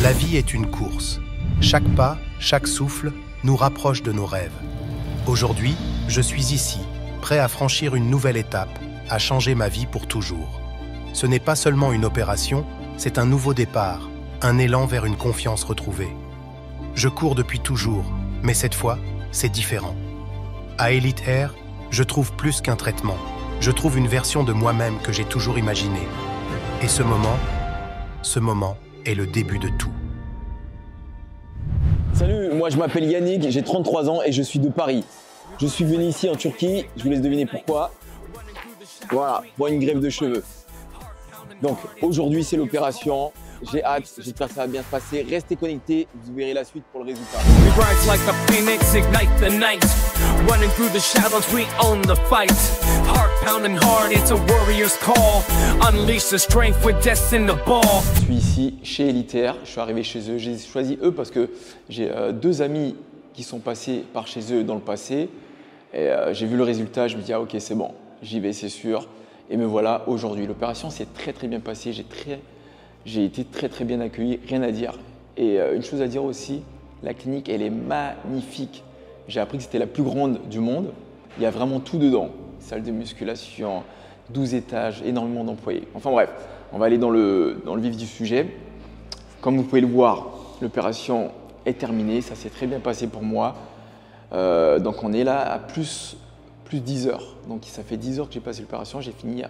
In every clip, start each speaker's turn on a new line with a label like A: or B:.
A: La vie est une course. Chaque pas, chaque souffle nous rapproche de nos rêves. Aujourd'hui, je suis ici, prêt à franchir une nouvelle étape, à changer ma vie pour toujours. Ce n'est pas seulement une opération, c'est un nouveau départ, un élan vers une confiance retrouvée. Je cours depuis toujours, mais cette fois, c'est différent. À Elite Air, je trouve plus qu'un traitement. Je trouve une version de moi-même que j'ai toujours imaginée. Et ce moment est le début de tout.
B: Salut, moi je m'appelle Yannick, j'ai 33 ans et je suis de Paris. Je suis venu ici en Turquie, je vous laisse deviner pourquoi. Voilà, pour une greffe de cheveux. Donc aujourd'hui c'est l'opération, j'ai hâte, j'espère que ça va bien se passer. Restez connectés, vous verrez la suite pour le résultat. Je suis ici chez Elite Air, je suis arrivé chez eux, j'ai choisi eux parce que j'ai deux amis qui sont passés par chez eux dans le passé. Et j'ai vu le résultat, je me dis ah ok c'est bon, j'y vais c'est sûr. Et me voilà aujourd'hui. L'opération s'est très bien passée, j'ai été très bien accueilli, rien à dire. Et une chose à dire aussi, la clinique elle est magnifique. J'ai appris que c'était la plus grande du monde. Il y a vraiment tout dedans. Salle de musculation, 12 étages, énormément d'employés. Enfin bref, on va aller dans le vif du sujet. Comme vous pouvez le voir, l'opération est terminée, ça s'est très bien passé pour moi. Donc on est là à plus 10 heures. Donc ça fait 10 heures que j'ai passé l'opération, j'ai fini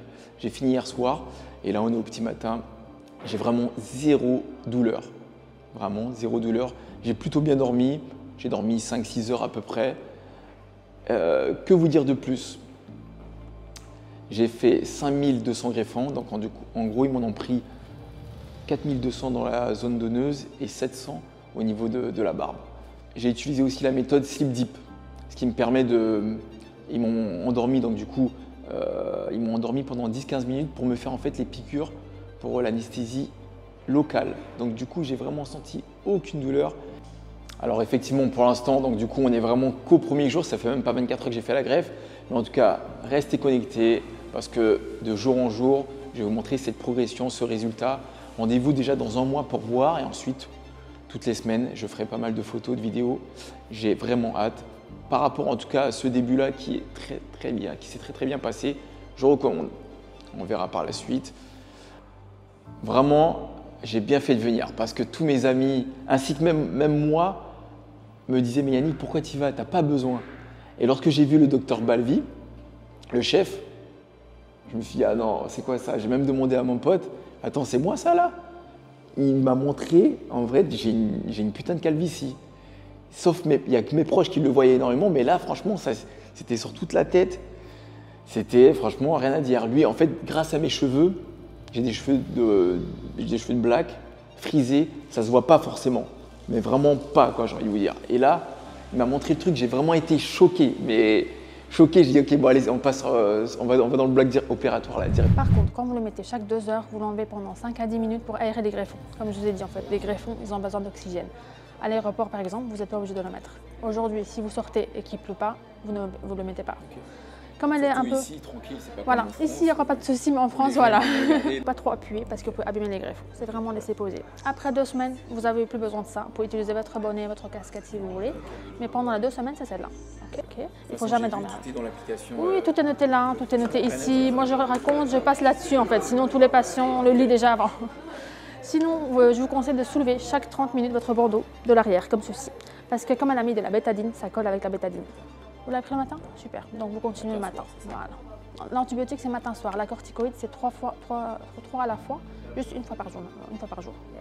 B: hier soir. Et là on est au petit matin. J'ai vraiment zéro douleur. Vraiment zéro douleur. J'ai plutôt bien dormi. J'ai dormi 5-6 heures à peu près. Que vous dire de plus? J'ai fait 5200 greffons. Donc en gros, ils m'en ont pris 4200 dans la zone donneuse et 700 au niveau de la barbe. J'ai utilisé aussi la méthode Sleep Deep, ce qui me permet de… Ils m'ont endormi, donc du coup, ils m'ont endormi pendant 10-15 minutes pour me faire en fait les piqûres pour l'anesthésie locale. Donc du coup, j'ai vraiment senti aucune douleur. Alors effectivement, pour l'instant, donc du coup, on est vraiment qu'au premier jour. Ça fait même pas 24 heures que j'ai fait la greffe. Mais en tout cas, restez connectés parce que de jour en jour, je vais vous montrer cette progression, ce résultat. Rendez-vous déjà dans un mois pour voir et ensuite, toutes les semaines, je ferai pas mal de photos, de vidéos. J'ai vraiment hâte. Par rapport en tout cas à ce début-là qui est très bien, qui s'est très bien passé, je recommande. On verra par la suite. Vraiment, j'ai bien fait de venir parce que tous mes amis, ainsi que même moi, me disaient « Mais Yannick, pourquoi tu y vas? Tu n'as pas besoin. » Et lorsque j'ai vu le docteur Balvi, le chef, je me suis dit « Ah non, c'est quoi ça ?» J'ai même demandé à mon pote « Attends, c'est moi ça là ?» Il m'a montré, en vrai, j'ai une putain de calvitie. Sauf il n'y a que mes proches qui le voyaient énormément, mais là, franchement, c'était sur toute la tête. C'était franchement rien à dire. Lui, en fait, grâce à mes cheveux, j'ai des cheveux de black, frisés, ça ne se voit pas forcément. Mais vraiment pas, quoi, j'ai envie de vous dire. Et là, il m'a montré le truc, j'ai vraiment été choqué. Mais choqué, j'ai dit, ok, bon, allez, on va dans le bloc opératoire là, direct.
C: Par contre, quand vous le mettez chaque 2 heures, vous l'enlevez pendant 5 à 10 minutes pour aérer les greffons. Comme je vous ai dit, en fait, les greffons, ils ont besoin d'oxygène. À l'aéroport, par exemple, vous n'êtes pas obligé de le mettre. Aujourd'hui, si vous sortez et qu'il ne pleut pas, vous ne le mettez pas. Okay. Comme elle est un peu…
B: Ici, tranquille, c'est pas
C: voilà,
B: comme
C: ici, il n'y aura pas de souci, mais en France, voilà. Pas trop appuyer parce que vous pouvez abîmer les greffons. C'est vraiment laisser poser. Après 2 semaines, vous n'avez plus besoin de ça. Vous pouvez utiliser votre bonnet, votre casquette si vous voulez. Mais pendant les 2 semaines, c'est celle-là. Okay. Il ne faut jamais dormir.
B: Tout est dans l'application.
C: Oui, tout est noté là, tout est noté ici. Moi, je raconte, je passe là-dessus en fait. Sinon, tous les patients le lisent déjà avant. Sinon, je vous conseille de soulever chaque 30 minutes votre bandeau de l'arrière, comme ceci. Parce que comme elle a mis de la bétadine, ça colle avec la bétadine. Vous l'avez pris le matin? Super. Donc vous continuez le matin. Voilà. L'antibiotique, c'est matin-soir. La corticoïde, c'est 3 à la fois, juste une fois par jour.
B: Ouais.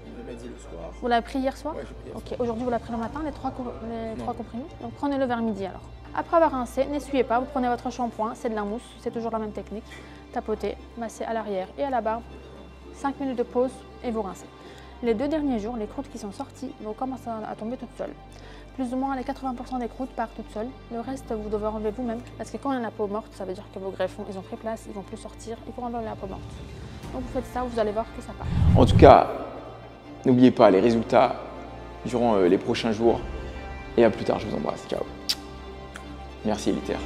B: Il m'a dit le soir.
C: Vous l'avez pris hier soir?
B: Ouais, j'ai pris hier soir.
C: Ok. Aujourd'hui, vous l'avez pris le matin, les trois comprimés. Donc prenez-le vers midi alors. Après avoir rincé, n'essuyez pas. Vous prenez votre shampoing, c'est de la mousse, c'est toujours la même technique. Tapotez, massez à l'arrière et à la barbe. 5 minutes de pause et vous rincez. Les 2 derniers jours, les croûtes qui sont sorties vont commencer à tomber toutes seules. Plus ou moins les 80% des croûtes partent toutes seules. Le reste, vous devez enlever vous-même parce que quand il y a la peau morte, ça veut dire que vos greffons, ils ont pris place, ils ne vont plus sortir, il faut enlever la peau morte. Donc vous faites ça, vous allez voir que ça part.
B: En tout cas, n'oubliez pas les résultats durant les prochains jours. Et à plus tard, je vous embrasse. Ciao. Merci Elite Air.